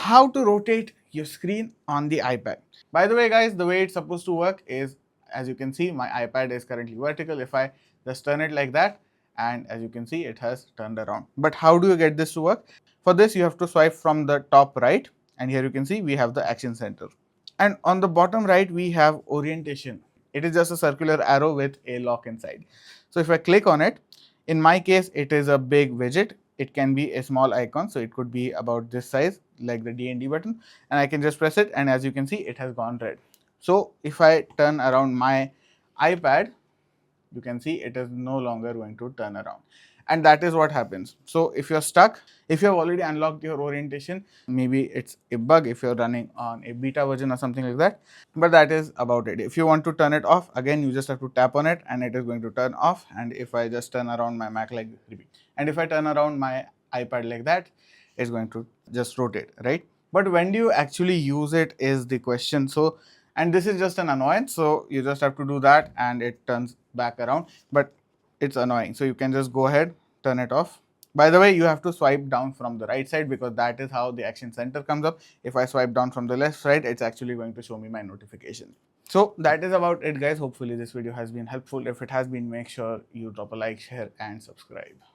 how to rotate your screen on the iPad. By the way guys, the way it's supposed to work is, as you can see, my iPad is currently vertical. If I just turn it like that, and as you can see, it has turned around. But how do you get this to work? For this, you have to swipe from the top right, and here you can see we have the action center. And on the bottom right, we have orientation. It is just a circular arrow with a lock inside. So if I click on it, in my case, it is a big widget. It can be a small icon, so it could be about this size, like the D&D button, and I can just press it, and as you can see, it has gone red. So if I turn around my iPad, you can see it is no longer going to turn around, and that is what happens. So if you're stuck, if you have already unlocked your orientation, maybe it's a bug if you're running on a beta version or something like that, but that is about it. If you want to turn it off, again you just have to tap on it and it is going to turn off. And if I just turn around my Mac like repeat, and if I turn around my iPad like that, it's going to just rotate, right? But when do you actually use it is the question. So, and this is just an annoyance, so you just have to do that and it turns back around, but it's annoying. So you can just go ahead, turn it off. By the way, you have to swipe down from the right side because that is how the action center comes up. If I swipe down from the left side, it's actually going to show me my notifications. So that is about it guys. Hopefully this video has been helpful. If it has been, make sure you drop a like, share and subscribe.